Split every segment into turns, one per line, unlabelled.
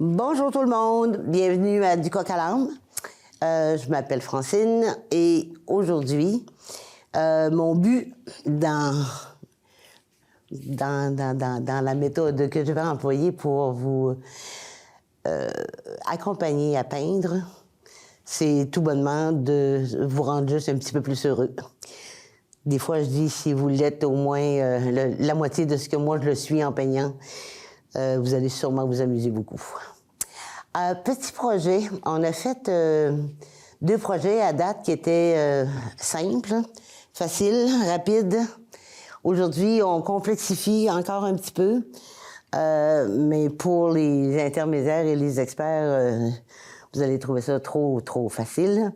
Bonjour tout le monde, bienvenue à Du coq à l'âne. Je m'appelle Francine et aujourd'hui, mon but dans la méthode que je vais employer pour vous accompagner à peindre, c'est tout bonnement de vous rendre juste un petit peu plus heureux. Des fois, je dis, si vous l'êtes au moins la moitié de ce que moi je le suis en peignant, vous allez sûrement vous amuser beaucoup. Petit projet, on a fait 2 projets à date qui étaient simples, faciles, rapides. Aujourd'hui, on complexifie encore un petit peu, mais pour les intermédiaires et les experts, vous allez trouver ça trop facile.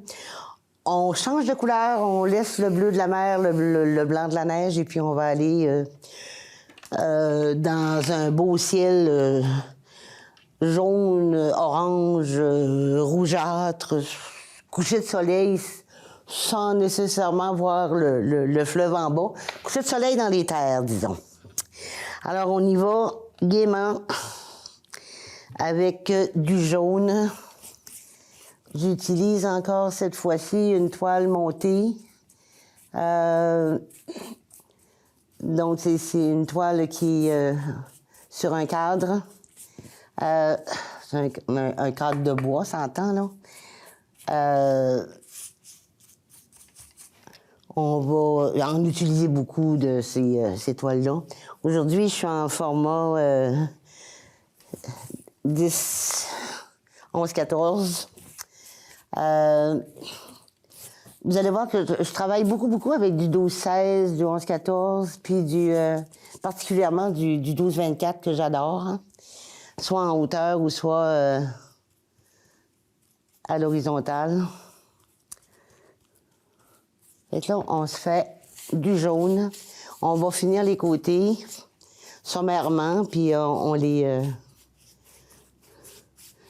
On change de couleur, on laisse le bleu de la mer, le blanc de la neige, et puis on va aller dans un beau ciel jaune, orange, rougeâtre, coucher de soleil sans nécessairement voir le fleuve en bas. Coucher de soleil dans les terres, disons. Alors, on y va gaiement avec du jaune. J'utilise encore cette fois-ci une toile montée. Donc, c'est une toile qui est sur un cadre. C'est un cadre de bois, ça entend, là. On va en utiliser beaucoup de ces toiles-là. Aujourd'hui, je suis en format 10, 11, 14. Vous allez voir que je travaille beaucoup avec du 12-16, du 11-14, puis particulièrement du 12-24 que j'adore, hein. Soit en hauteur ou soit à l'horizontale. Fait que là, on se fait du jaune. On va finir les côtés sommairement, puis on les...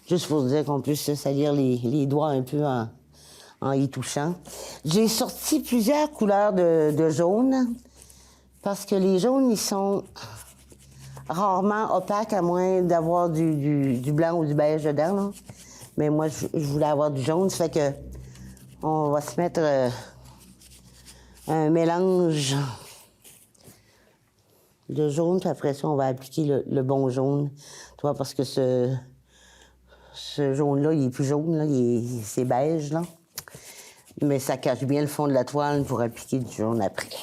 juste pour dire qu'on puisse se salir les doigts un peu en y touchant. J'ai sorti plusieurs couleurs de jaune, parce que les jaunes, ils sont rarement opaques, à moins d'avoir du blanc ou du beige dedans, là. Mais moi, je voulais avoir du jaune, ça fait que on va se mettre un mélange de jaune, puis après ça, on va appliquer le bon jaune. Tu vois, parce que ce jaune-là, il est plus jaune, là, c'est beige, là. Mais ça cache bien le fond de la toile pour appliquer du jaune après.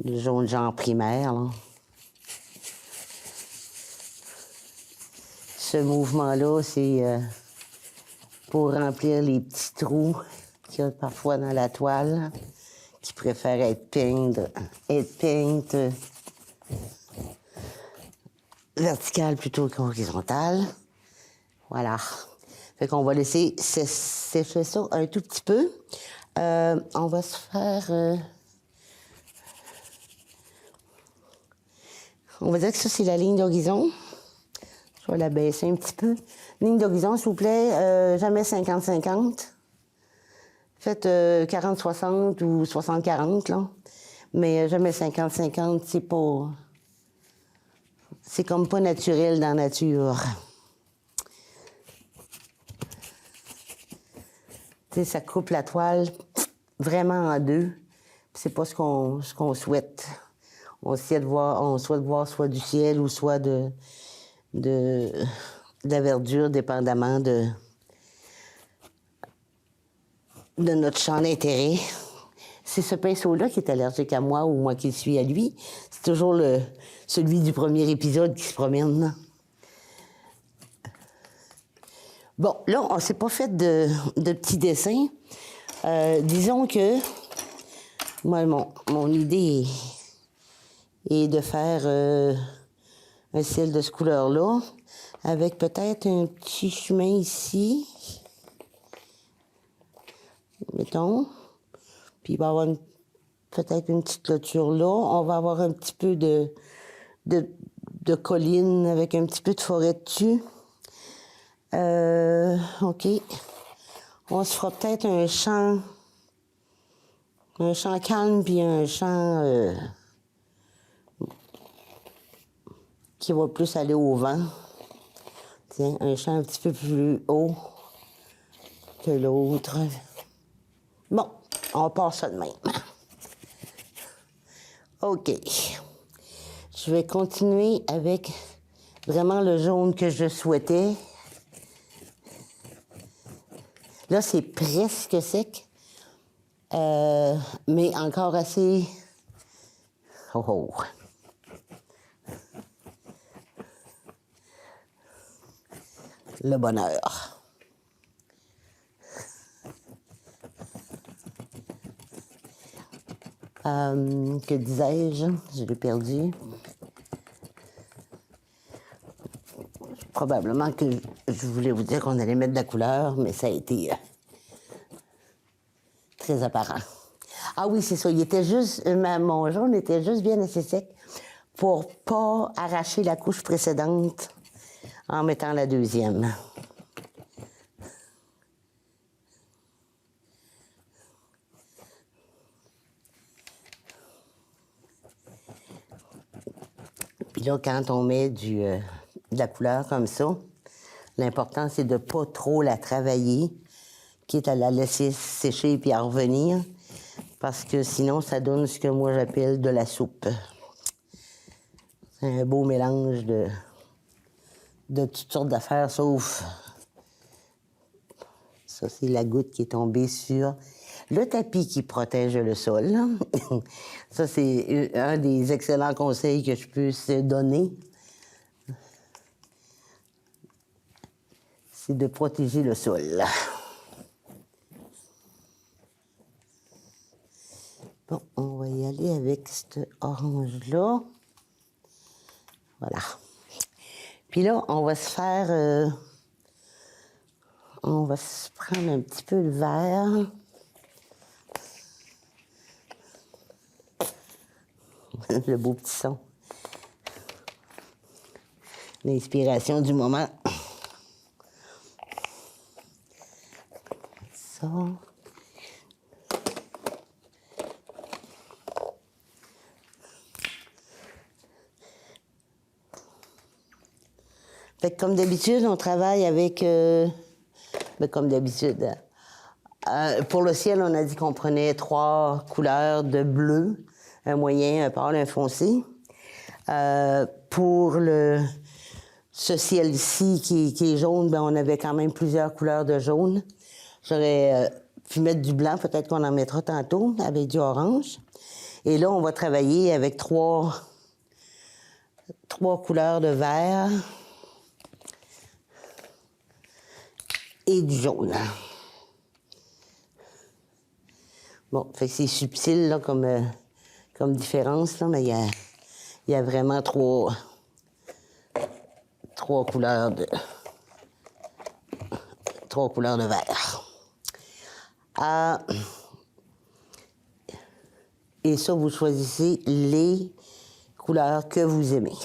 Le jaune genre primaire, là. Ce mouvement-là, c'est pour remplir les petits trous qu'il y a parfois dans la toile, qui préfèrent être peintes verticales plutôt qu'horizontales. Voilà. Fait qu'on va laisser sécher ça un tout petit peu. On va se faire... on va dire que ça, c'est la ligne d'horizon. Je vais la baisser un petit peu. Ligne d'horizon, s'il vous plaît, jamais 50-50. Faites 40-60 ou 60-40, là. Mais jamais 50-50, c'est pas... c'est comme pas naturel dans la nature. Tu sais, ça coupe la toile vraiment en deux. C'est pas ce qu'on souhaite. On souhaite voir soit du ciel ou soit de la verdure, dépendamment de notre champ d'intérêt. C'est ce pinceau-là qui est allergique à moi ou moi qui suis à lui. C'est toujours celui du premier épisode qui se promène. Bon, là, on s'est pas fait de petits dessins. Disons que moi, mon idée est de faire un ciel de ce couleur-là, avec peut-être un petit chemin ici, mettons, puis il va y avoir peut-être une petite clôture là. On va avoir un petit peu de colline avec un petit peu de forêt dessus. OK. On se fera peut-être un champ calme, puis un champ qui va plus aller au vent. Tiens, un champ un petit peu plus haut que l'autre. Bon, on part ça de même. OK. Je vais continuer avec vraiment le jaune que je souhaitais. Là, c'est presque sec, mais encore assez... Oh, oh. Le bonheur. Que disais-je? Je l'ai perdu. Probablement que je voulais vous dire qu'on allait mettre de la couleur, mais ça a été très apparent. Ah oui, c'est ça. Il était juste, mon jaune était juste bien assez sec pour pas arracher la couche précédente en mettant la deuxième. Puis là, quand on met de la couleur comme ça, l'important, c'est de ne pas trop la travailler, quitte à la laisser sécher puis à revenir, parce que sinon, ça donne ce que moi j'appelle de la soupe. C'est un beau mélange de toutes sortes d'affaires, sauf... Ça, c'est la goutte qui est tombée sur le tapis qui protège le sol. Ça, c'est un des excellents conseils que je puisse donner. C'est de protéger le sol. Bon, on va y aller avec cet orange-là. Voilà. Puis là, on va se faire... on va se prendre un petit peu le vert. Le beau petit son. L'inspiration du moment. Ça. Fait que comme d'habitude, on travaille avec... comme d'habitude. Pour le ciel, on a dit qu'on prenait 3 couleurs de bleu, un moyen, un pâle, un foncé. Pour ce ciel-ci qui est jaune, ben, on avait quand même plusieurs couleurs de jaune. J'aurais pu mettre du blanc, peut-être qu'on en mettra tantôt, avec du orange. Et là, on va travailler avec 3 couleurs de vert et du jaune. Bon, fait que c'est subtil là, comme différence, là, mais il y a vraiment 3 couleurs de 3 couleurs de vert. Et ça, vous choisissez les couleurs que vous aimez.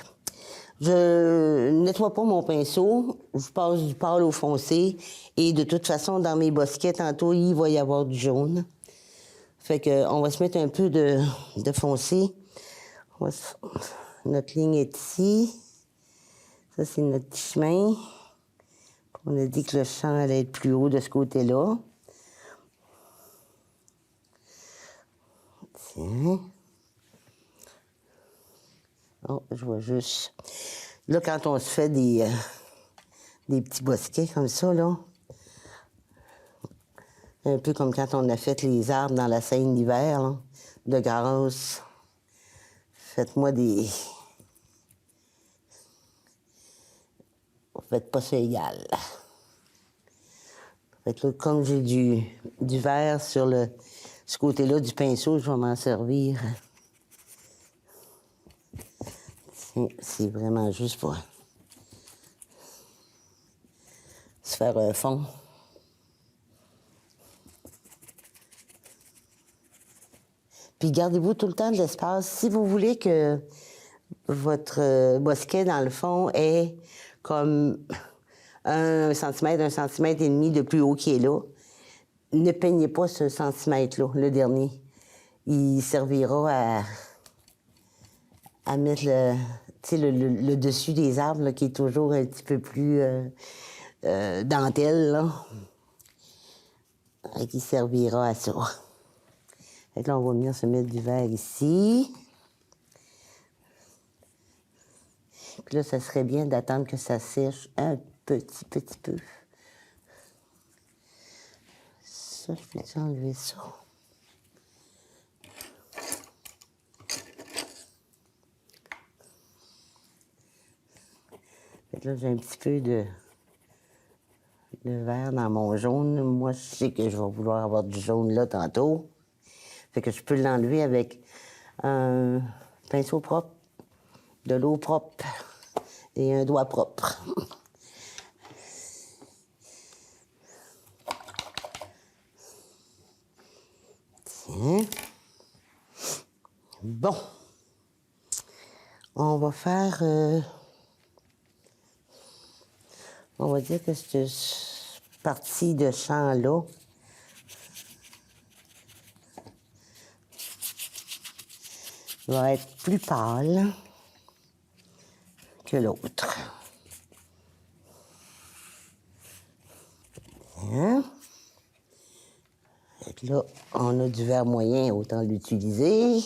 Je nettoie pas mon pinceau, je passe du pâle au foncé, et de toute façon, dans mes bosquets, tantôt, il va y avoir du jaune. Fait que on va se mettre un peu de foncé. Notre ligne est ici. Ça, c'est notre petit chemin. On a dit que le champ allait être plus haut de ce côté-là. Tiens. Oh, je vois juste... Là, quand on se fait des petits bosquets comme ça, là, un peu comme quand on a fait les arbres dans la Seine d'hiver, là, de grâce, faites-moi des... Faites pas ça égal. Fait que là, comme j'ai du vert sur ce côté-là du pinceau, je vais m'en servir. C'est vraiment juste pour se faire un fond. Puis gardez-vous tout le temps de l'espace. Si vous voulez que votre bosquet, dans le fond, ait comme 1 centimètre, 1,5 centimètre de plus haut qui est là, ne peignez pas ce centimètre-là, le dernier. Il servira à mettre tu sais, le dessus des arbres, là, qui est toujours un petit peu plus dentelle, là. Et qui servira à ça. Fait que là, on va venir se mettre du verre ici. Puis là, ça serait bien d'attendre que ça sèche un petit peu. Ça, je vais enlever ça. Fait que là, j'ai un petit peu de vert dans mon jaune. Moi, je sais que je vais vouloir avoir du jaune là tantôt. Fait que je peux l'enlever avec un pinceau propre, de l'eau propre et un doigt propre. Tiens. Bon. On va faire... on va dire que cette partie de champ-là va être plus pâle que l'autre. Hein? Fait que là, on a du vert moyen, autant l'utiliser.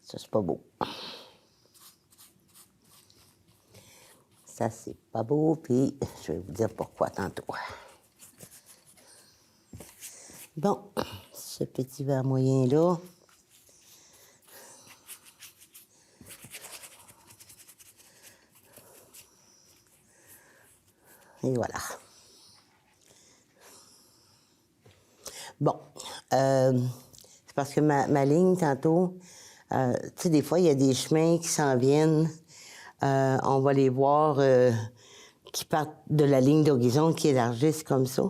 Ça, c'est pas beau. Ça, c'est pas beau, puis je vais vous dire pourquoi tantôt. Bon, ce petit verre moyen-là. Et voilà. Bon, c'est parce que ma ligne, tantôt, tu sais, des fois, il y a des chemins qui s'en viennent. On va les voir qui partent de la ligne d'horizon, qui élargissent comme ça.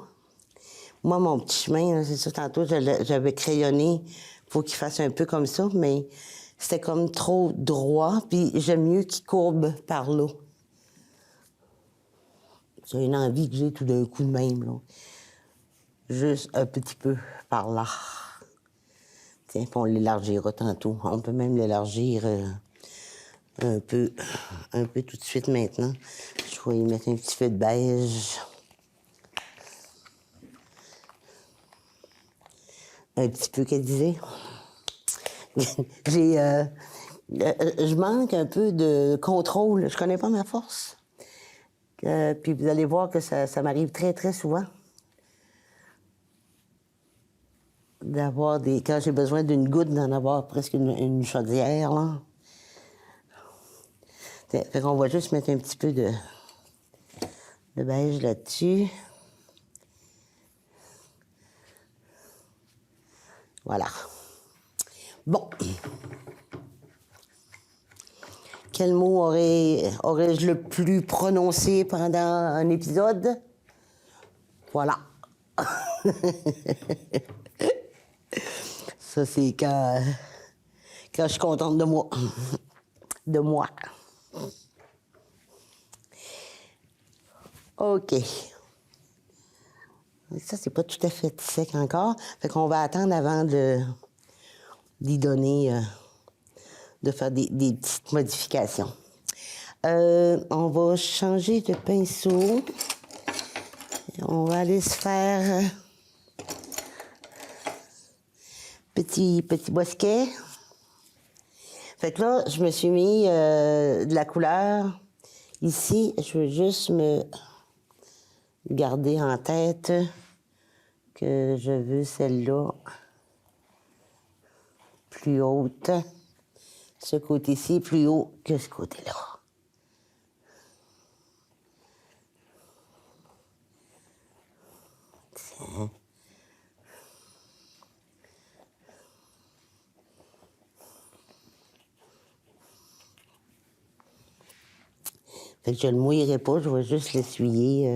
Moi, mon petit chemin, c'est ça, tantôt, j'avais crayonné pour qu'il fasse un peu comme ça, mais c'était comme trop droit, puis j'aime mieux qu'il courbe par là. C'est une envie que j'ai tout d'un coup de même, là. Juste un petit peu par là. Tiens, puis on l'élargira tantôt. On peut même l'élargir un peu tout de suite maintenant. Je vais y mettre un petit peu de beige. Un petit peu, qu'elle disait. Je manque un peu de contrôle. Je connais pas ma force. Puis vous allez voir que ça m'arrive très, très souvent. D'avoir des... Quand j'ai besoin d'une goutte, d'en avoir presque une chaudière, là. Fait qu'on va juste mettre un petit peu de beige là-dessus. Voilà. Bon. Quel mot aurais-je le plus prononcé pendant un épisode? Voilà. Ça, c'est quand je suis contente de moi. De moi. OK. Ça, c'est pas tout à fait sec encore. Fait qu'on va attendre avant d'y donner, de faire des petites modifications. On va changer de pinceau. On va aller se faire petit bosquet. Fait que là, je me suis mis de la couleur. Ici, je veux juste me garder en tête que je veux celle-là plus haute. Ce côté-ci plus haut que ce côté-là. Tiens. Fait que je ne le mouillerai pas, je vais juste l'essuyer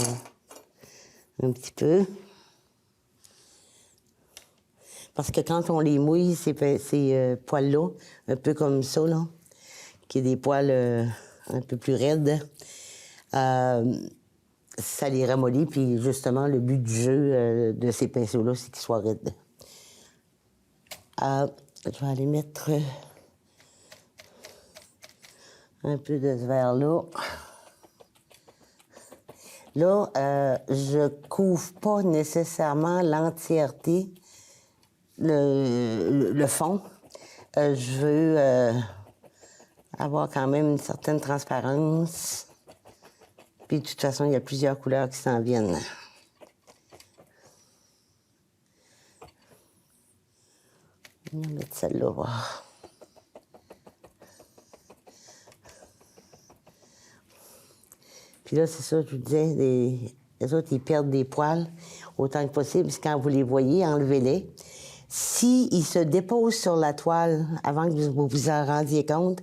un petit peu. Parce que quand on les mouille, ces poils-là, un peu comme ça, là, qui est des poils un peu plus raides, ça les ramollit. Puis justement, le but du jeu de ces pinceaux-là, c'est qu'ils soient raides. Je vais aller mettre un peu de ce vert-là. Là, je couvre pas nécessairement l'entièreté, le fond. Je veux avoir quand même une certaine transparence. Puis de toute façon, il y a plusieurs couleurs qui s'en viennent. On va mettre celle-là, voir. Puis là, c'est ça, je vous disais, les autres, ils perdent des poils autant que possible. Quand vous les voyez, enlevez-les. S'ils se déposent sur la toile avant que vous vous en rendiez compte,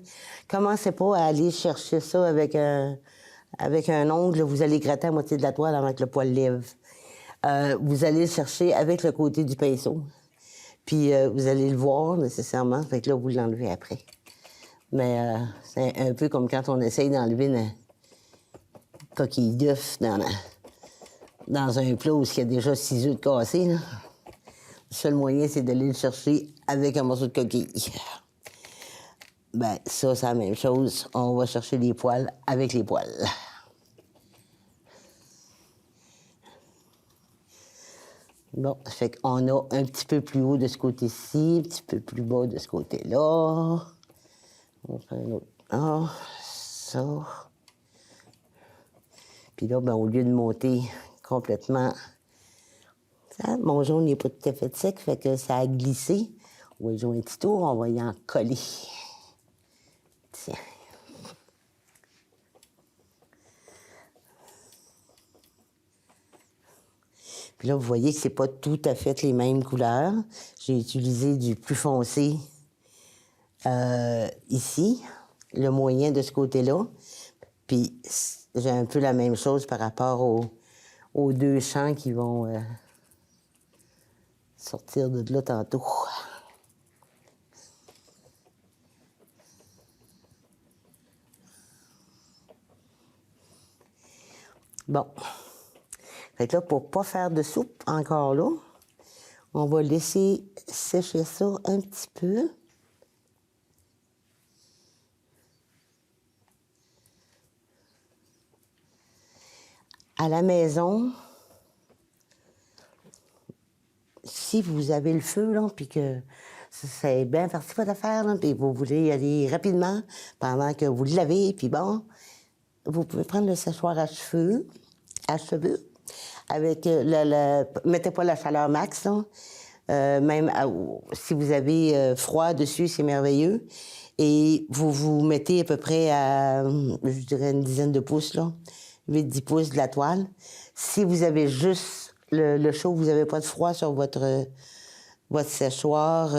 commencez pas à aller chercher ça avec un ongle. Vous allez gratter à moitié de la toile avant que le poil lève. Vous allez le chercher avec le côté du pinceau. Puis vous allez le voir nécessairement. Fait que là, vous l'enlevez après. Mais c'est un peu comme quand on essaye d'enlever une coquille d'œuf dans un plat où il y a déjà 6 œufs de cassés. Là. Le seul moyen, c'est d'aller le chercher avec un morceau de coquille. Ben, ça, c'est la même chose. On va chercher les poils avec les poils. Bon, ça fait qu'on a un petit peu plus haut de ce côté-ci, un petit peu plus bas de ce côté-là. On va faire un autre. Ah, ça. Puis là, ben, au lieu de monter complètement, ça, mon jaune n'est pas tout à fait sec, fait que ça a glissé. Oui, jouer un petit tour, on va y en coller. Tiens. Puis là, vous voyez que c'est pas tout à fait les mêmes couleurs. J'ai utilisé du plus foncé ici, le moyen de ce côté-là. Puis j'ai un peu la même chose par rapport aux 2 champs qui vont sortir de là tantôt. Bon. Fait que là, pour pas faire de soupe encore là, on va laisser sécher ça un petit peu. À la maison, si vous avez le feu, là, puis que c'est bien parti votre affaire, là, puis vous voulez y aller rapidement pendant que vous le lavez, puis bon, vous pouvez prendre le séchoir à cheveux, avec mettez pas la chaleur max, là. Même si vous avez froid dessus, c'est merveilleux. Et vous mettez à peu près à, je dirais, une dizaine de pouces, là, 8-10 pouces de la toile. Si vous avez juste le chaud, vous n'avez pas de froid sur votre séchoir,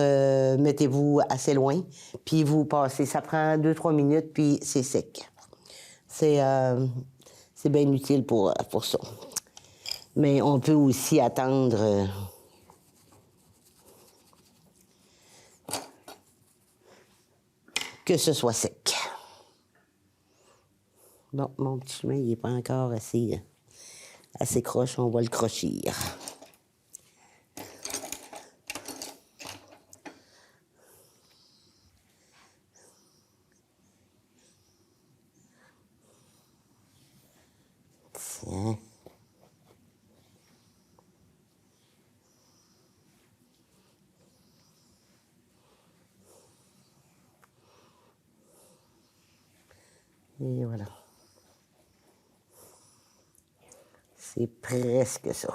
mettez-vous assez loin, puis vous passez. Ça prend 2-3 minutes, puis c'est sec. C'est bien utile pour ça. Mais on peut aussi attendre que ce soit sec. Bon, mon petit chemin, il n'est pas encore assez croche, on va le crochir. Tiens. Et voilà. C'est presque ça.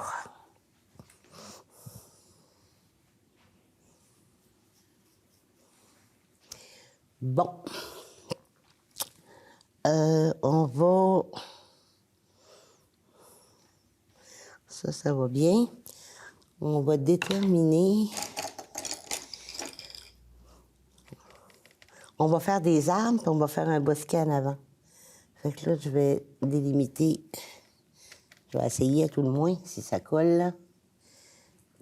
Bon. On va... Ça va bien. On va déterminer... On va faire des arbres, puis on va faire un bosquet en avant. Fait que là, je vais délimiter... Je vais essayer à tout le moins, si ça colle, là,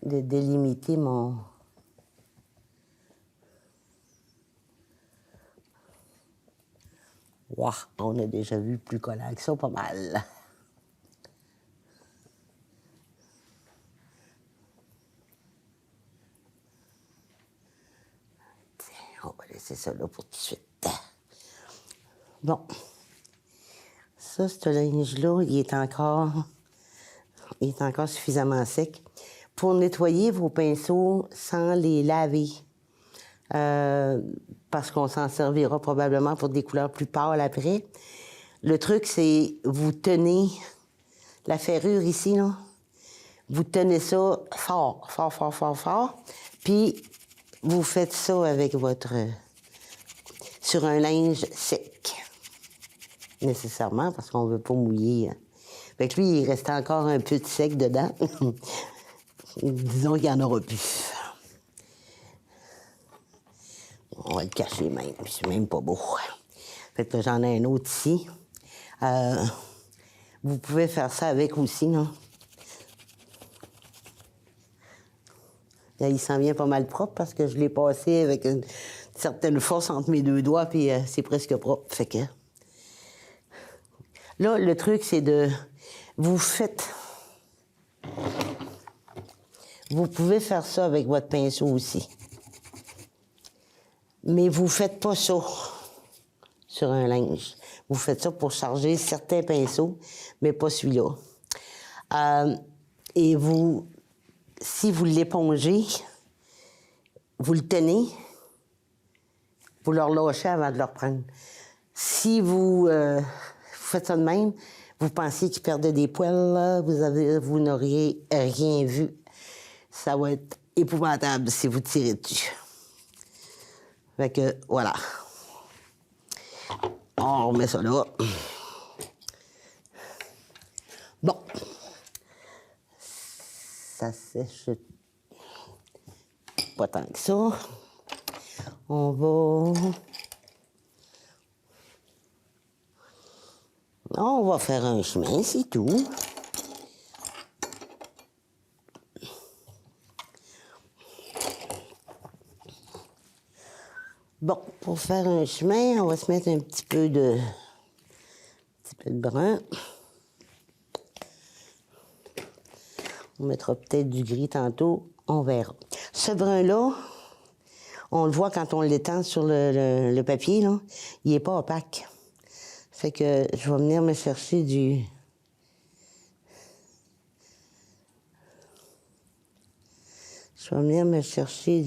de délimiter mon Wow, on a déjà vu plus collant que ça, pas mal. Tiens, on va laisser ça là pour tout de suite. Bon. Ça, ce linge-là, il est encore suffisamment sec. Pour nettoyer vos pinceaux sans les laver, parce qu'on s'en servira probablement pour des couleurs plus pâles après, le truc, c'est vous tenez la ferrure ici, là, vous tenez ça fort, fort, fort, fort, fort, puis vous faites ça avec votre... sur un linge sec, nécessairement, parce qu'on ne veut pas mouiller. Fait que lui, il reste encore un peu de sec dedans. Disons qu'il n'y en aura plus. On va le cacher même, c'est même pas beau. Fait que j'en ai un autre ici. Vous pouvez faire ça avec aussi, là. Là, il s'en vient pas mal propre parce que je l'ai passé avec une certaine force entre mes deux doigts, puis c'est presque propre. Fait que... Là, le truc, c'est de... Vous faites... Vous pouvez faire ça avec votre pinceau aussi. Mais vous faites pas ça sur un linge. Vous faites ça pour charger certains pinceaux, mais pas celui-là. Et vous, si vous l'épongez, vous le tenez, vous le relâchez avant de le reprendre. Si vous faites ça de même, vous pensiez qu'il perdait des poils, là, vous n'auriez rien vu. Ça va être épouvantable si vous tirez dessus. Fait que, voilà. On remet ça là. Bon. Ça sèche pas tant que ça. On va faire un chemin, c'est tout. Bon, pour faire un chemin, on va se mettre un petit peu de brun. On mettra peut-être du gris tantôt, on verra. Ce brun-là, on le voit quand on l'étend sur le papier, là, il n'est pas opaque. Fait que je vais venir me chercher du... Je vais venir me chercher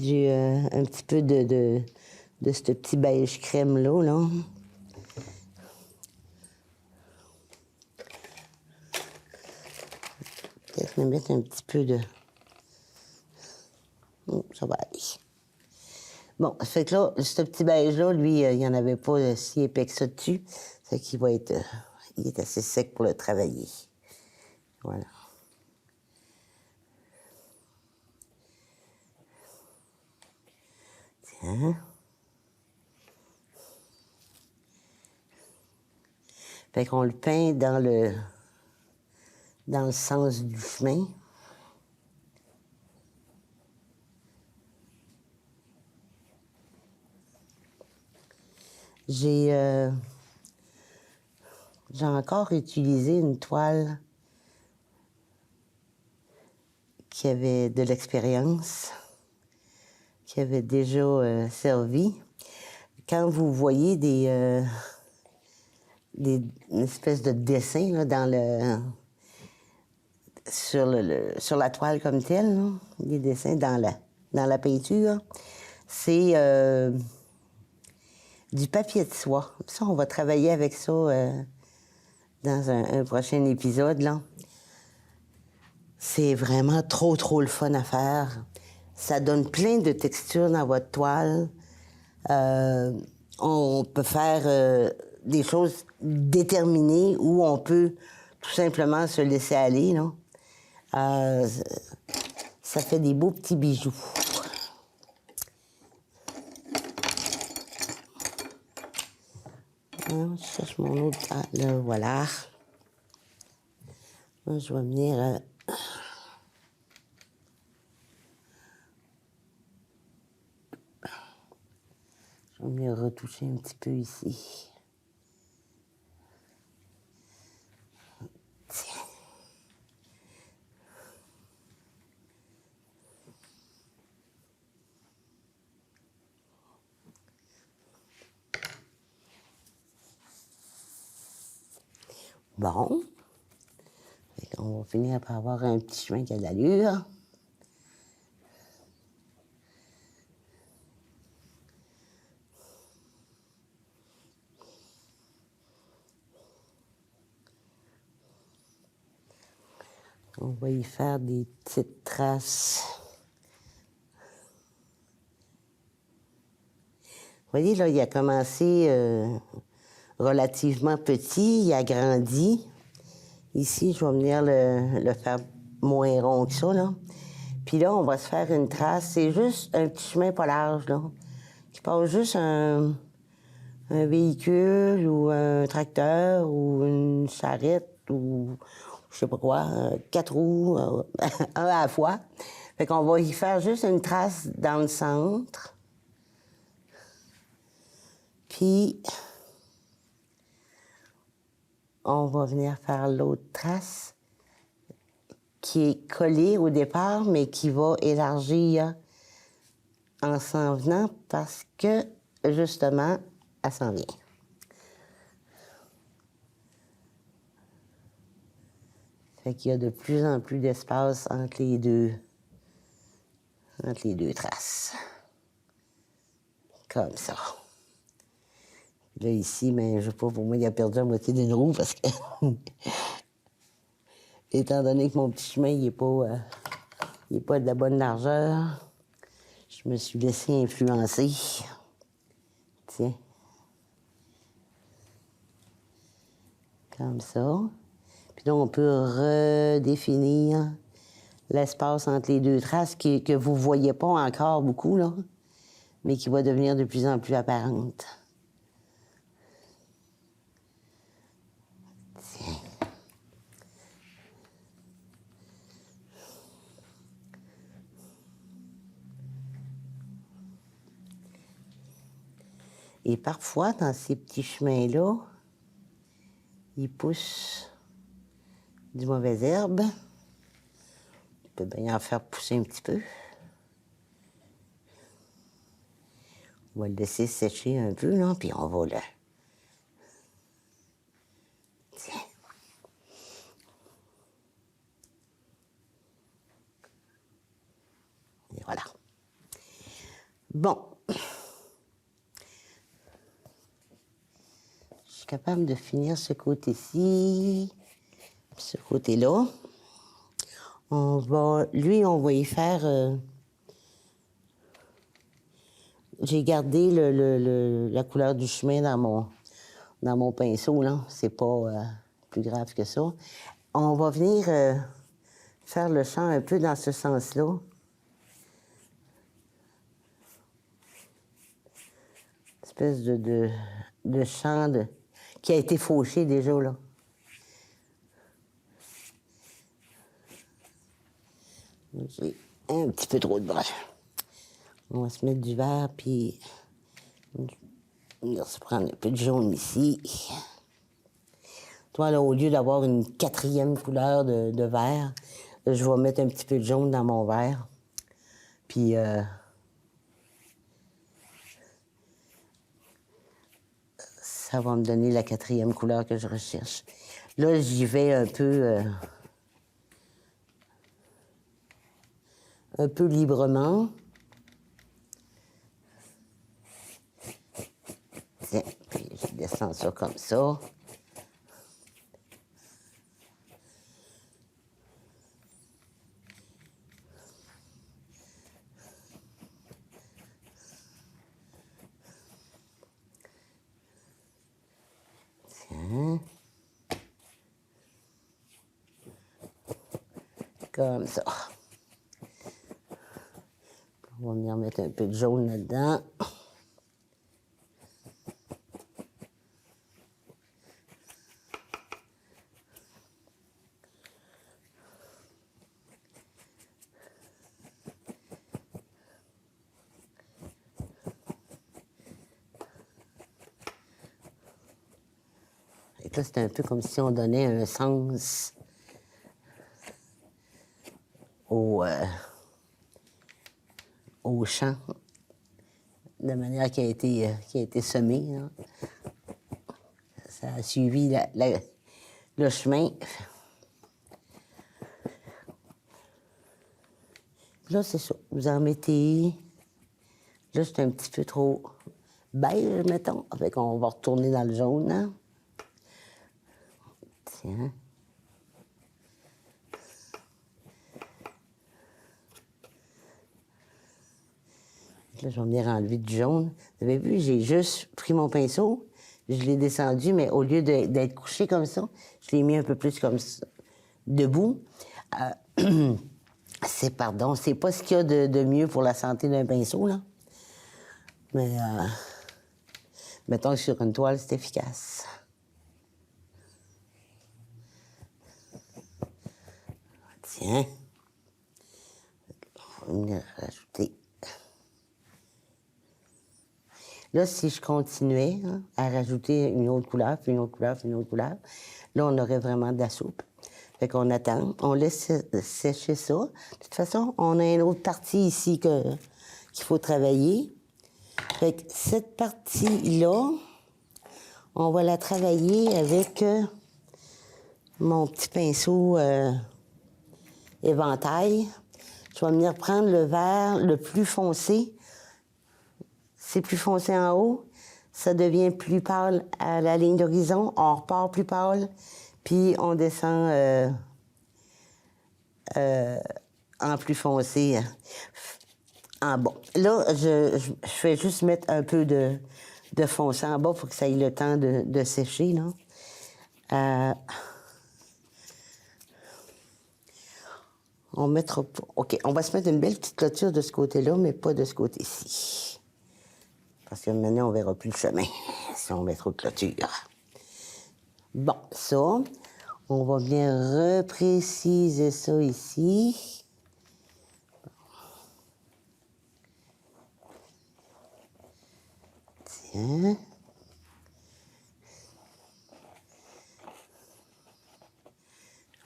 un petit peu de ce petit beige crème-là, là. Peut-être me mettre un petit peu de... Oh, ça va aller. Bon, ça fait que là, ce petit beige-là, lui, il n'y en avait pas si épais que ça dessus. Fait qu'il va être... il est assez sec pour le travailler. Voilà. Tiens. Fait qu'on le peint dans le sens du chemin. J'ai encore utilisé une toile qui avait de l'expérience, qui avait déjà servi. Quand vous voyez une espèce de dessin là, sur la toile comme telle, là, des dessins dans la peinture, c'est du papier de soie. Ça, on va travailler avec ça dans un prochain épisode, là. C'est vraiment trop le fun à faire. Ça donne plein de textures dans votre toile. On peut faire des choses déterminées ou on peut tout simplement se laisser aller, là. Ça fait des beaux petits bijoux. Je cherche mon autre... Ah, là, voilà. Là, je vais venir... Je vais venir retoucher un petit peu ici. Bon. On va finir par avoir un petit chemin qui a de l'allure. On va y faire des petites traces. Vous voyez, là, il a commencé relativement petit, il a grandi. Ici, je vais venir le faire moins rond que ça, là. Puis là, on va se faire une trace. C'est juste un petit chemin pas large, là. Qui passe juste un véhicule ou un tracteur ou une charrette ou je sais pas quoi, 4 roues, un à la fois. Fait qu'on va y faire juste une trace dans le centre. Puis, on va venir faire l'autre trace qui est collée au départ, mais qui va élargir en s'en venant parce que, justement, elle s'en vient. Fait qu'il y a de plus en plus d'espace entre les deux traces. Comme ça. Là, ici, mais je sais pas, pour moi, il a perdu la moitié d'une roue parce que, étant donné que mon petit chemin, il est pas de la bonne largeur, je me suis laissé influencer. Tiens. Comme ça. Puis là, on peut redéfinir l'espace entre les deux traces que vous ne voyez pas encore beaucoup, là, mais qui va devenir de plus en plus apparente. Tiens. Et parfois, dans ces petits chemins-là, il pousse du mauvaise herbe. On peut bien en faire pousser un petit peu. On va le laisser sécher un peu, là, puis on va le... Tiens. Et voilà. Bon. Je suis capable de finir ce côté-ci, ce côté-là. On va y faire... J'ai gardé la couleur du chemin dans mon pinceau, là. C'est pas plus grave que ça. On va venir faire le champ un peu dans ce sens-là. Une espèce de champ qui a été fauché déjà, là. J'ai un petit peu trop de broche. On va se mettre du vert, puis on va se prendre un peu de jaune ici. Toi, là, au lieu d'avoir une 4e couleur de vert, je vais mettre un petit peu de jaune dans mon vert. Puis, ça va me donner la 4e couleur que je recherche. Là, j'y vais un peu librement. Tiens, puis je descends ça comme ça. Tiens. Comme ça. On va venir mettre un peu de jaune là-dedans. Et là, c'est un peu comme si on donnait un sens au champ, de manière qui a été semé, là. Ça a suivi le chemin. Là, c'est ça. Vous en mettez... Là, c'est un petit peu trop beige, mettons. Fait qu'on va retourner dans le jaune, hein? Tiens. Là, je vais venir enlever du jaune. Vous avez vu, j'ai juste pris mon pinceau, je l'ai descendu, mais au lieu d'être couché comme ça, je l'ai mis un peu plus comme ça, debout. C'est pas ce qu'il y a de mieux pour la santé d'un pinceau, là. Mais, mettons que sur une toile, c'est efficace. Tiens. On va venir rajouter. Là, si je continuais hein, à rajouter une autre couleur, puis une autre couleur, puis une autre couleur, là, on aurait vraiment de la soupe. Fait qu'on attend, on laisse sécher ça. De toute façon, on a une autre partie ici qu'il faut travailler. Fait que cette partie-là, on va la travailler avec mon petit pinceau éventail. Je vais venir prendre le vert le plus foncé. C'est plus foncé en haut, ça devient plus pâle à la ligne d'horizon, on repart plus pâle, puis on descend en plus foncé en bas. Là, je vais juste mettre un peu de foncé en bas pour que ça ait le temps de sécher, là. On mettra pas... OK, on va se mettre une belle petite clôture de ce côté-là, mais pas de ce côté-ci. Parce que maintenant, on ne verra plus le chemin si on met trop de clôture. Bon, ça, on va bien repréciser ça ici. Tiens.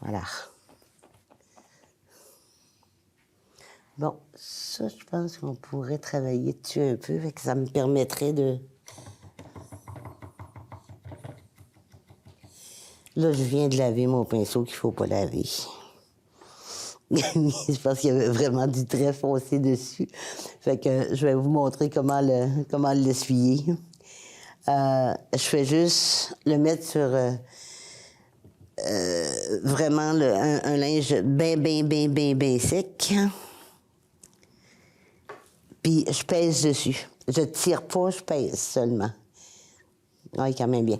Voilà. Bon, ça, je pense qu'on pourrait travailler dessus un peu, fait que ça me permettrait de... Là, je viens de laver mon pinceau qu'il ne faut pas laver. Je pense qu'il y avait vraiment du trait foncé dessus. Fait que je vais vous montrer comment l'essuyer. Je fais juste le mettre sur vraiment un linge bien sec. Puis je pèse dessus. Je tire pas, je pèse seulement. Oui, quand même bien.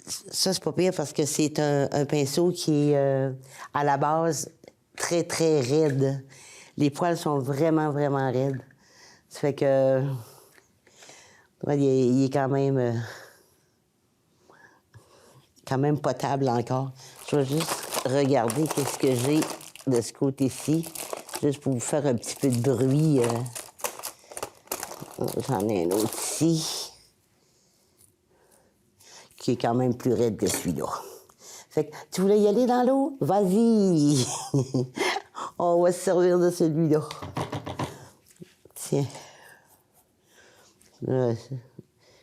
Ça, c'est pas pire parce que c'est un pinceau qui est, à la base, très, très raide. Les poils sont vraiment, vraiment raides. Ça fait que... Ouais, il est quand même potable encore. Je vais juste regarder qu'est-ce que j'ai de ce côté-ci, juste pour vous faire un petit peu de bruit. J'en ai un autre ici, qui est quand même plus raide que celui-là. Fait que, tu voulais y aller dans l'eau? Vas-y! On va se servir de celui-là. Tiens. Je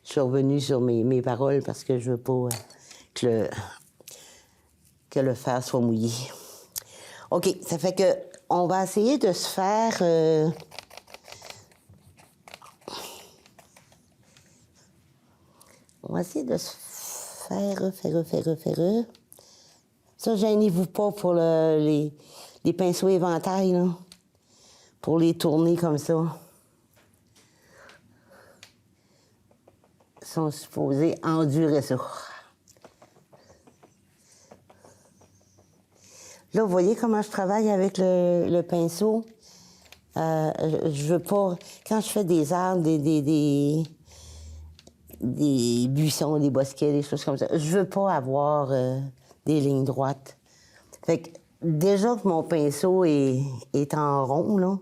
suis revenue sur mes paroles parce que je veux pas que le fer soit mouillé. OK, ça fait que on va essayer de se faire... On va essayer de se faire. Ça, gênez-vous pas pour les pinceaux éventail, là. Pour les tourner comme ça. Ils sont supposés endurer ça. Là, vous voyez comment je travaille avec le pinceau? Je veux pas... Quand je fais des arbres, des buissons, des bosquets, des choses comme ça. Je veux pas avoir des lignes droites. Fait que déjà que mon pinceau est en rond, là,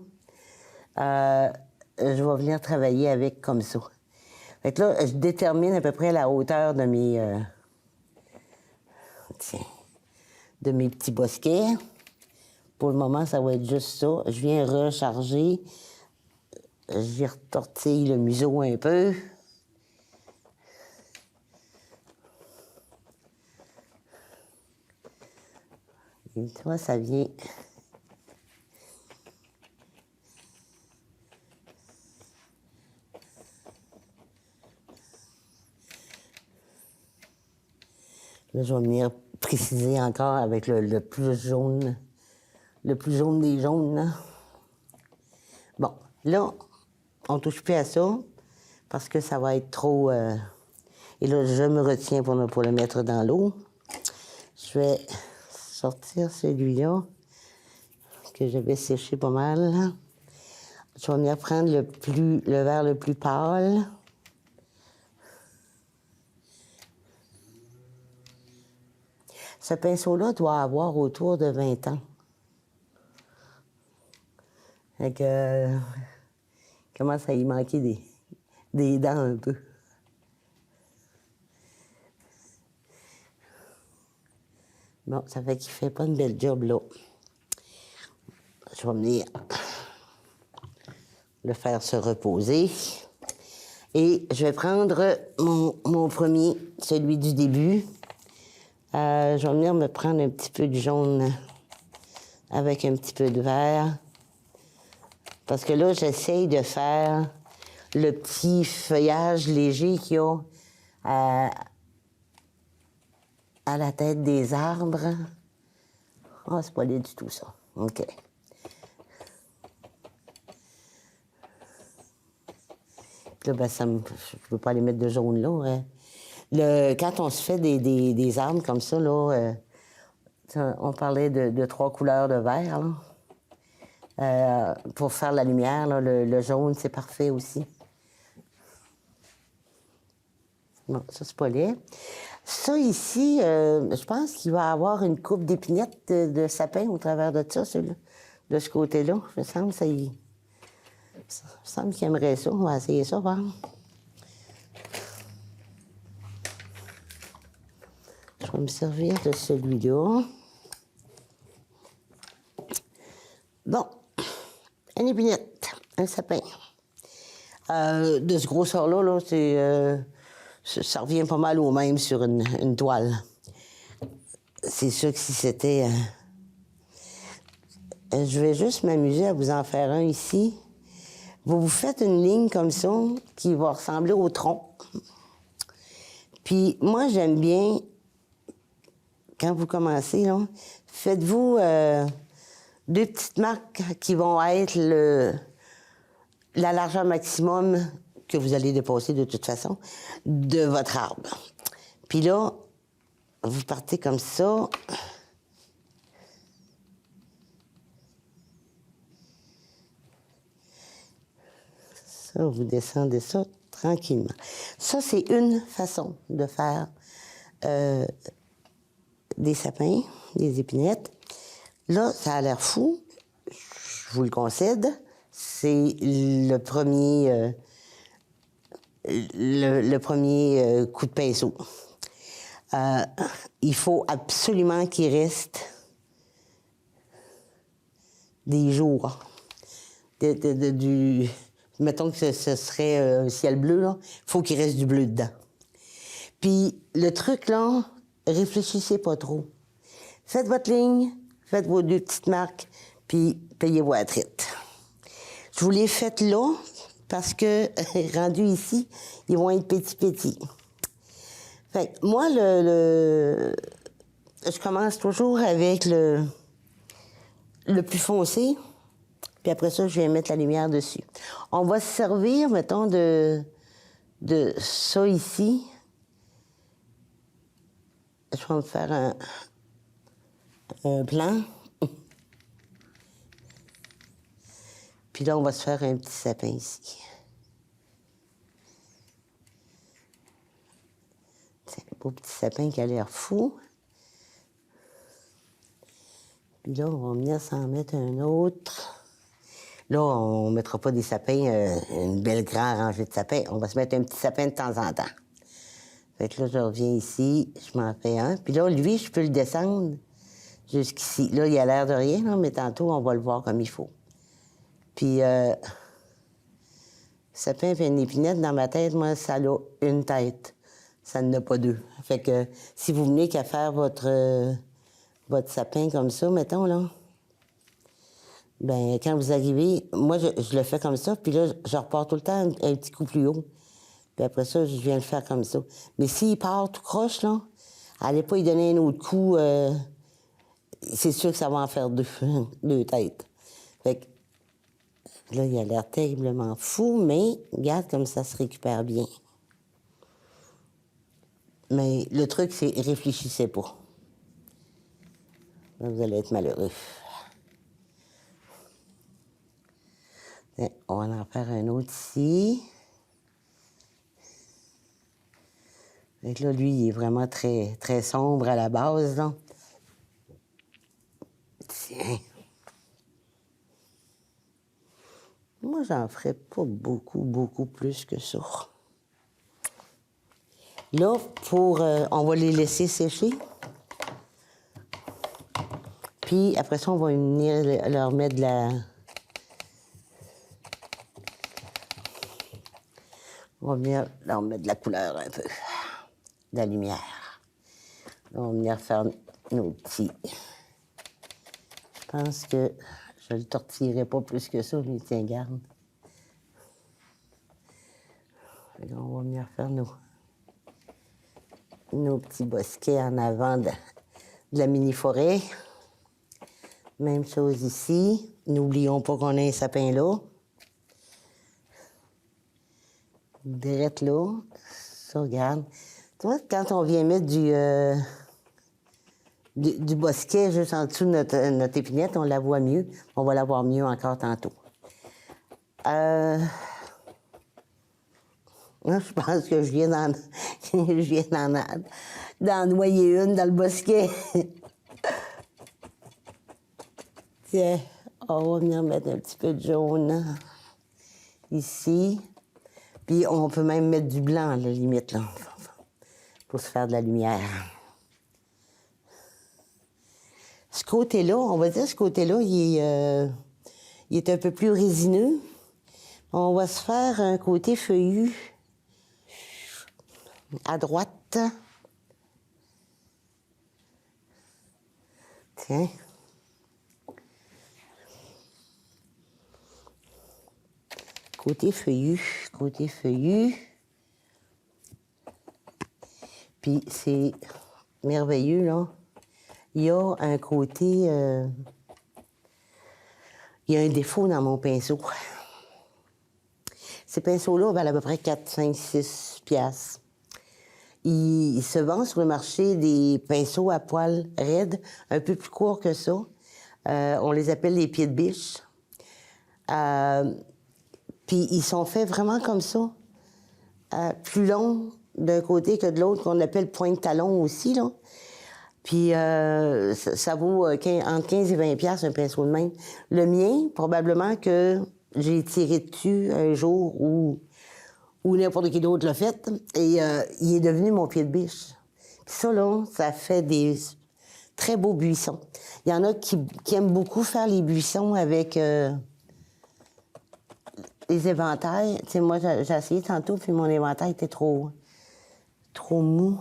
je vais venir travailler avec comme ça. Fait que là, je détermine à peu près la hauteur de mes petits bosquets. Pour le moment, ça va être juste ça. Je viens recharger. J'y retortille le museau un peu. Et tu vois, ça vient. Là, je vais venir préciser encore avec le plus jaune des jaunes, là. Bon, là, on ne touche plus à ça parce que ça va être trop... Et là, je me retiens pour le mettre dans l'eau. Je vais sortir celui-là que j'avais séché pas mal. Je vais venir prendre le vert le plus pâle. Ce pinceau-là doit avoir autour de 20 ans. Fait que, commence à y manquer des dents un peu. Bon, ça fait qu'il fait pas une belle job là. Je vais venir le faire se reposer. Et je vais prendre mon premier, celui du début. Je vais venir me prendre un petit peu de jaune avec un petit peu de vert. Parce que là, j'essaye de faire le petit feuillage léger qu'il y a à la tête des arbres. Ah, c'est pas laid du tout, ça. OK. Là, ben, je ne peux pas aller mettre de jaune là. Hein. Quand on se fait des arbres comme ça, là, on parlait de 3 couleurs de vert. Là. Pour faire la lumière, là, le jaune, c'est parfait aussi. Bon, ça, c'est pas laid. Ça, ici, je pense qu'il va y avoir une coupe d'épinettes de sapin au travers de ça, de ce côté-là. Il me semble qu'il aimerait ça. On va essayer ça, voir. Je vais me servir de celui-là. Bon, une épinette, un sapin. De ce grosseur-là, là, ça revient pas mal au même sur une toile. C'est sûr que si c'était... je vais juste m'amuser à vous en faire un ici. Vous faites une ligne comme ça qui va ressembler au tronc. Puis moi, j'aime bien, quand vous commencez, là, faites-vous 2 petites marques qui vont être la largeur maximum que vous allez dépasser de toute façon de votre arbre. Puis là, vous partez comme ça. Ça, vous descendez ça tranquillement. Ça, c'est une façon de faire des sapins, des épinettes. Là, ça a l'air fou. Je vous le concède. C'est le premier coup de pinceau. Il faut absolument qu'il reste des jours. Mettons que ce serait un ciel bleu, là. Il faut qu'il reste du bleu dedans. Puis le truc, là, réfléchissez pas trop. Faites votre ligne, faites vos 2 petites marques, puis payez-vous à traite. Je vous les faites là, parce que, rendus ici, ils vont être petits. Fait que moi, je commence toujours avec le plus foncé, puis après ça, je vais mettre la lumière dessus. On va se servir, mettons, de ça ici. Je vais me faire un plan. Puis là, on va se faire un petit sapin ici. C'est un beau petit sapin qui a l'air fou. Puis là, on va venir s'en mettre un autre. Là, on ne mettra pas des sapins, une belle grande rangée de sapins. On va se mettre un petit sapin de temps en temps. Fait que là, je reviens ici, je m'en fais un. Puis là, lui, je peux le descendre jusqu'ici. Là, il a l'air de rien, là, mais tantôt, on va le voir comme il faut. Puis, sapin et une épinette, dans ma tête, moi, ça a une tête. Ça n'en a pas 2. Fait que si vous venez qu'à faire votre votre sapin comme ça, mettons, là, ben quand vous arrivez, moi, je le fais comme ça, puis là, je repars tout le temps un petit coup plus haut. Puis après ça, je viens le faire comme ça. Mais s'il part tout croche, là, allez pas lui donner un autre coup, c'est sûr que ça va en faire deux têtes. Fait que là, il a l'air terriblement fou, mais regarde comme ça se récupère bien. Mais le truc, c'est réfléchissez pas. Là, vous allez être malheureux. On va en faire un autre ici. Fait que là, lui, il est vraiment très, très sombre à la base, là. Tiens. Moi, j'en ferais pas beaucoup plus que ça. Là, on va les laisser sécher. Puis, après ça, on va venir leur mettre de la... On va venir leur mettre de la couleur un peu. De la lumière. Là, on va venir faire nos petits... Je pense que je le tortillerai pas plus que ça, lui, tiens, garde. On va venir faire nos petits bosquets en avant de la mini-forêt. Même chose ici. N'oublions pas qu'on a un sapin là. Direct là. Ça, regarde. Tu vois, quand on vient mettre du bosquet juste en dessous de notre épinette, on la voit mieux. On va la voir mieux encore tantôt. Moi, je pense que je viens d'en noyer une dans le bosquet. Tiens, on va venir mettre un petit peu de jaune ici. Puis on peut même mettre du blanc, à la limite, là, pour se faire de la lumière. Ce côté-là, on va dire, ce côté-là, il est un peu plus résineux. On va se faire un côté feuillu à droite. Tiens. Côté feuillu, côté feuillu. Puis c'est merveilleux, là. Il y a un côté... il y a un défaut dans mon pinceau. Ces pinceaux-là valent à peu près 4, 5, 6 piastres. Il se vend sur le marché des pinceaux à poils raides, un peu plus courts que ça. On les appelle les pieds de biche. Puis ils sont faits vraiment comme ça, plus longs d'un côté que de l'autre, qu'on appelle pointe-talon aussi, là. Puis ça vaut entre 15 et 20 piastres un pinceau de même. Le mien, probablement que j'ai tiré dessus un jour où n'importe qui d'autre l'a fait, et il est devenu mon pied de biche. Puis ça, là, ça fait des très beaux buissons. Il y en a qui aiment beaucoup faire les buissons avec les éventails. Tu sais, moi, j'ai essayé tantôt, puis mon éventail était trop mou.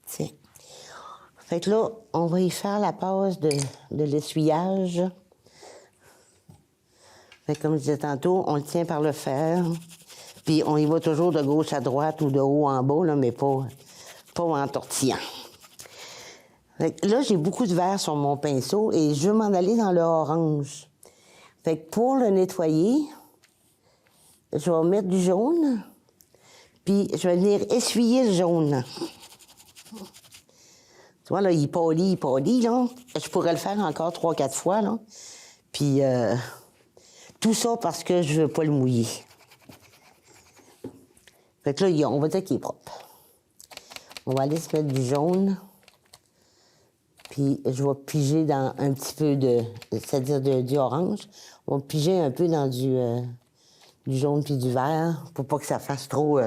Tiens. Fait que là, on va y faire la passe de l'essuyage. Fait que comme je disais tantôt, on le tient par le fer. Puis on y va toujours de gauche à droite ou de haut en bas, là, mais pas en tortillant. Fait que là, j'ai beaucoup de vert sur mon pinceau et je veux m'en aller dans le orange. Fait que pour le nettoyer, je vais mettre du jaune, puis je vais venir essuyer le jaune. Tu vois, là, il pâlit, là. Je pourrais le faire encore 3-4 fois, là. Puis, tout ça parce que je veux pas le mouiller. Fait que là, on va dire qu'il est propre. On va aller se mettre du jaune. Puis, je vais piger dans un petit peu c'est-à-dire du orange. On va piger un peu dans du jaune puis du vert pour pas que ça fasse trop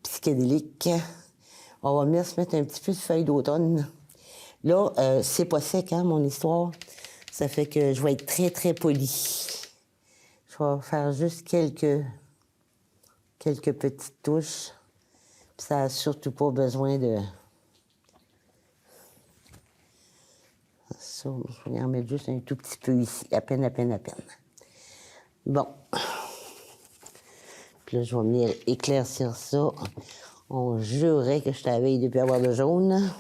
psychédélique. On va venir se mettre un petit peu de feuilles d'automne. Là, c'est pas sec, hein, mon histoire. Ça fait que je vais être très, très polie. Je vais faire juste quelques petites touches. Puis ça n'a surtout pas besoin Ça, je vais en mettre juste un tout petit peu ici, à peine, à peine, à peine. Bon. Puis là, je vais venir éclaircir ça. On jurerait que je t'avais depuis avoir de jaune.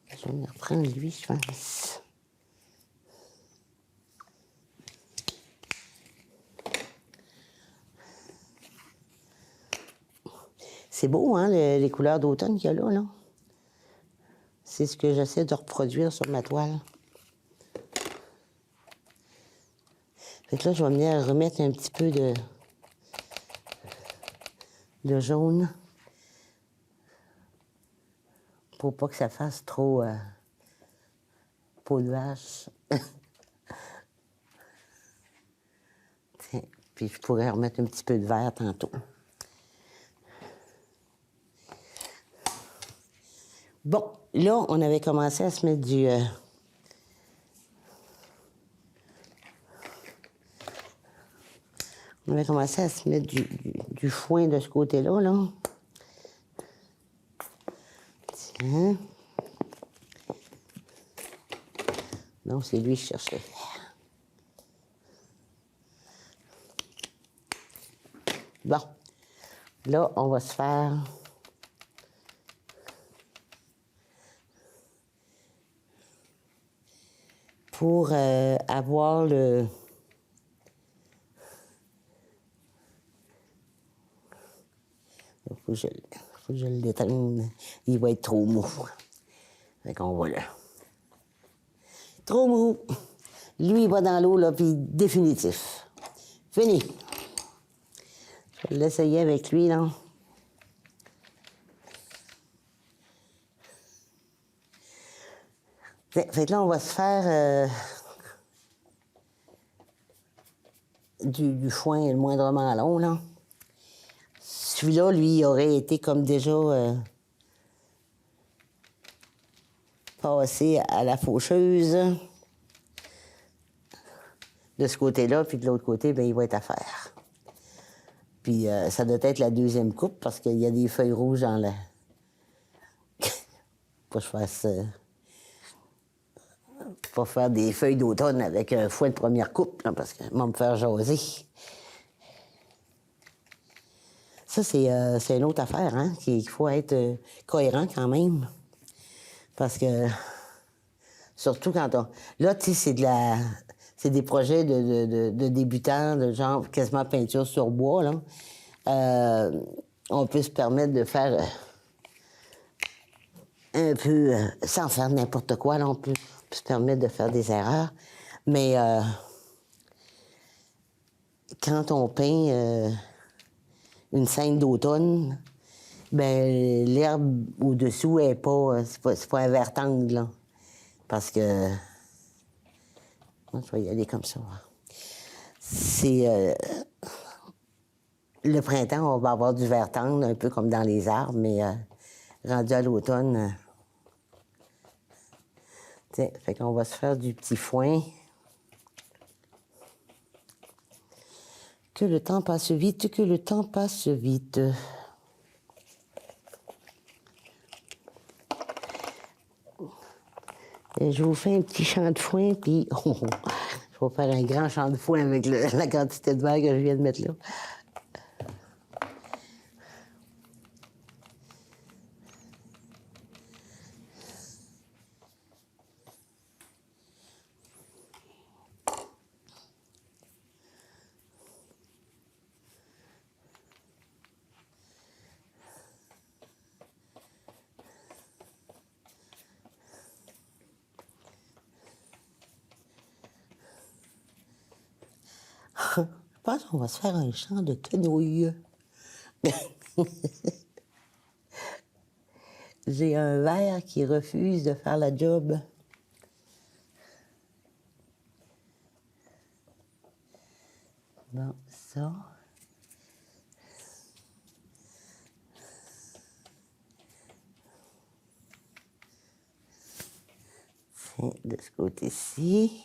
Je vais venir reprendre lui, je pense. C'est beau, hein, les couleurs d'automne qu'il y a là, là. C'est ce que j'essaie de reproduire sur ma toile. Fait que là, je vais venir remettre un petit peu de jaune pour pas que ça fasse trop peau de vache. Tiens, puis je pourrais remettre un petit peu de vert tantôt. Bon, là, on avait commencé à se mettre du... on avait commencé à se mettre du foin de ce côté-là, là. Tiens. Non, c'est lui que je cherchais. Bon. Là, on va se faire... pour avoir le... Faut que je le déteigne. Il va être trop mou. Fait qu'on va là. Trop mou. Lui, il va dans l'eau, là, puis définitif. Fini. Je vais l'essayer avec lui, là. Fait que là, on va se faire du foin le moindrement long, là. Celui-là, lui, il aurait été comme déjà passé à la faucheuse. De ce côté-là, puis de l'autre côté, bien, il va être à faire. Puis ça doit être la deuxième coupe, parce qu'il y a des feuilles rouges dans la... Pas que je fasse... pas faire des feuilles d'automne avec un fouet de première coupe, là, parce que va me faire jaser. Ça, c'est une autre affaire, hein, qu'il faut être cohérent quand même. Parce que, surtout quand on... Là, tu sais, c'est des projets de débutants, de genre quasiment peinture sur bois, là. On peut se permettre de faire un peu, sans faire n'importe quoi, là, on peut se permettre de faire des erreurs. Mais quand on peint une scène d'automne, ben l'herbe au-dessous est pas, c'est pas un vert tendre, là. Parce que... Moi, je vais y aller comme ça. C'est... le printemps, on va avoir du vert tendre, un peu comme dans les arbres, mais rendu à l'automne... tiens, fait qu'on va se faire du petit foin. Que le temps passe vite, que le temps passe vite. Et je vous fais un petit champ de foin, puis je vais faire un grand champ de foin avec la quantité de verre que je viens de mettre là. Je pense qu'on va se faire un champ de quenouilles. J'ai un verre qui refuse de faire la job. Bon, ça. Tiens, de ce côté-ci.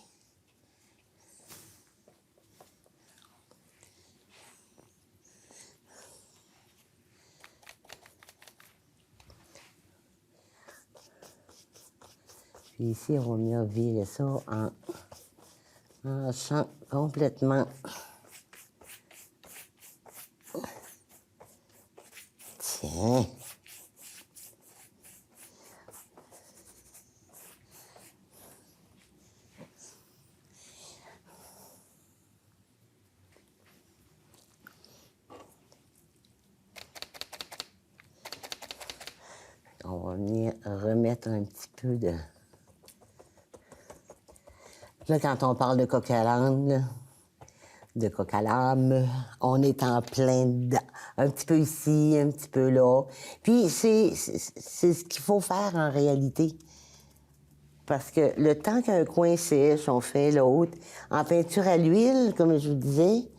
Puis ici, on va venir virer ça en champ complètement. Tiens. On va venir remettre un petit peu de... Là, quand on parle de coq à l'âne, de coq à l'âme, on est en plein dedans. Un petit peu ici, un petit peu là. Puis c'est ce qu'il faut faire en réalité. Parce que le temps qu'un coin sèche, on fait l'autre. En peinture à l'huile, comme je vous disais,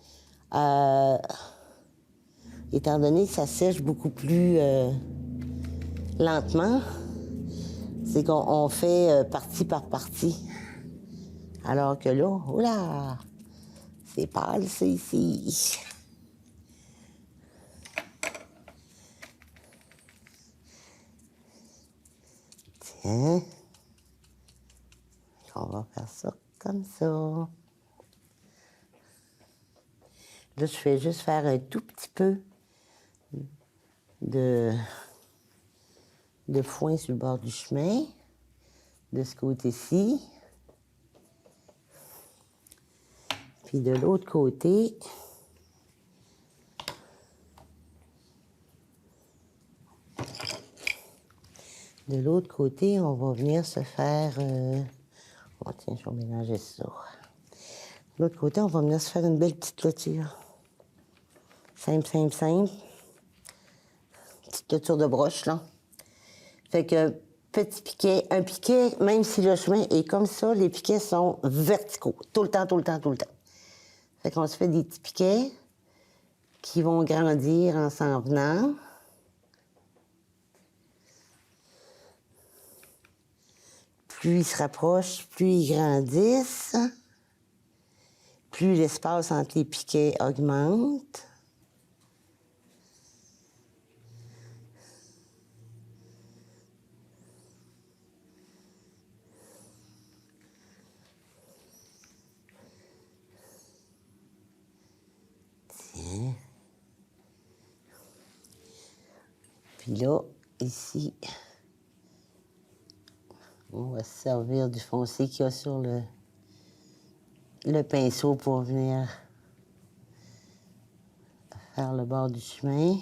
étant donné que ça sèche beaucoup plus lentement, c'est qu'on fait partie par partie. Alors que là, oula, c'est pâle, c'est ici. Tiens. On va faire ça comme ça. Là, je vais juste faire un tout petit peu de foin sur le bord du chemin, de ce côté-ci. Puis de l'autre côté, on va venir se faire... Oh, tiens, je vais mélanger ça. De l'autre côté, on va venir se faire une belle petite clôture. Simple, simple, simple. Petite clôture de broche, là. Fait que petit piquet, un piquet, même si le chemin est comme ça, les piquets sont verticaux. Tout le temps, tout le temps, tout le temps. Fait qu'on se fait des petits piquets qui vont grandir en s'en venant. Plus ils se rapprochent, plus ils grandissent. Plus l'espace entre les piquets augmente. Tiens. Puis là, ici, on va se servir du foncé qu'il y a sur le pinceau pour venir faire le bord du chemin.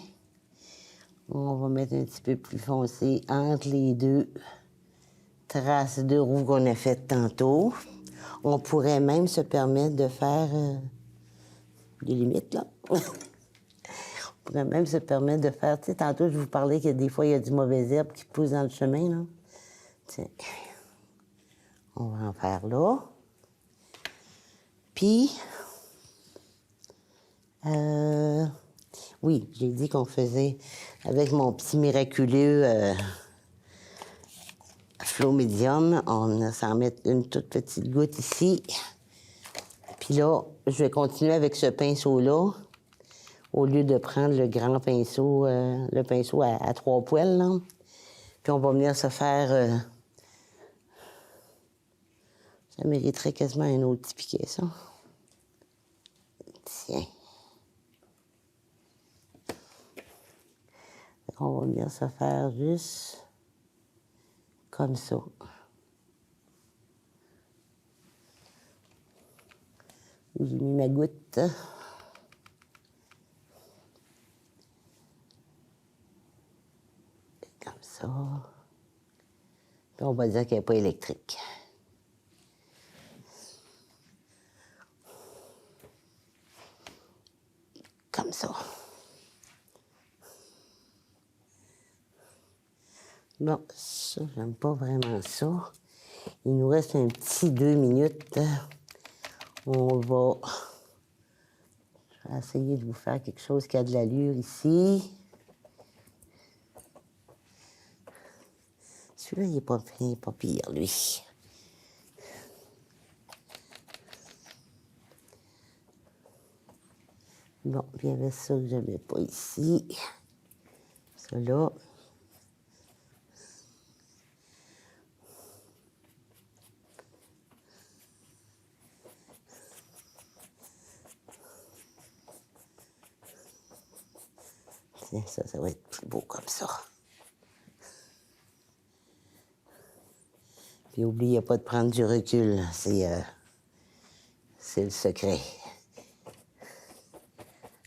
On va mettre un petit peu plus foncé entre les deux traces de roue qu'on a faites tantôt. On pourrait même se permettre de faire des limites, là. On pourrait même se permettre de faire... Tu sais, tantôt, je vous parlais que des fois, il y a du mauvais herbe qui pousse dans le chemin, là. Tiens. On va en faire là. Puis... oui, j'ai dit qu'on faisait avec mon petit miraculeux Flow Medium. On va s'en mettre une toute petite goutte ici. Puis là, je vais continuer avec ce pinceau-là, au lieu de prendre le grand pinceau, le pinceau à 3 poils, là. Puis on va venir se faire... ça mériterait quasiment un autre petit piquet, ça. Tiens. On va venir se faire juste comme ça. J'ai mis ma goutte. Comme ça. Puis on va dire qu'elle n'est pas électrique. Comme ça. Bon, ça, j'aime pas vraiment ça. Il nous reste un petit 2 minutes. On va... Je vais essayer de vous faire quelque chose qui a de l'allure ici. Celui-là, il est pas pire, lui. Bon, puis il y avait ça que je n'avais pas ici. Ça là. Tiens, ça va être plus beau comme ça. Puis n'oubliez pas de prendre du recul, c'est le secret.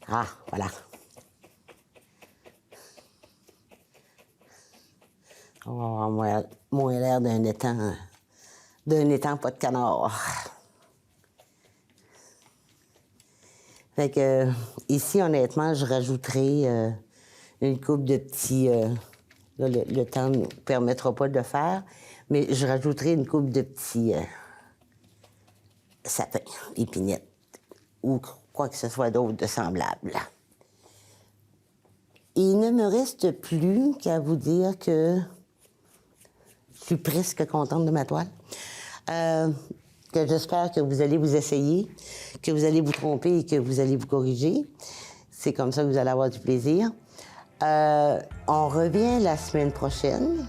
Ah, voilà. On va avoir moins l'air d'un étang pas de canard. Fait que, ici, honnêtement, je rajouterai une coupe de petits... là, le temps ne permettra pas de le faire, mais je rajouterai une coupe de petits sapins, épinettes, ou quoi que ce soit d'autre de semblable. Il ne me reste plus qu'à vous dire que je suis presque contente de ma toile. Que j'espère que vous allez vous essayer, que vous allez vous tromper et que vous allez vous corriger. C'est comme ça que vous allez avoir du plaisir. On revient la semaine prochaine.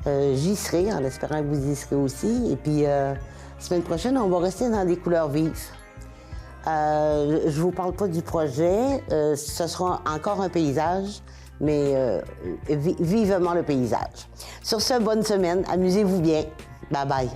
J'y serai, en espérant que vous y serez aussi. Et puis, la semaine prochaine, on va rester dans des couleurs vives. Je ne vous parle pas du projet. Ce sera encore un paysage, mais vivement le paysage. Sur ce, bonne semaine. Amusez-vous bien. Bye bye.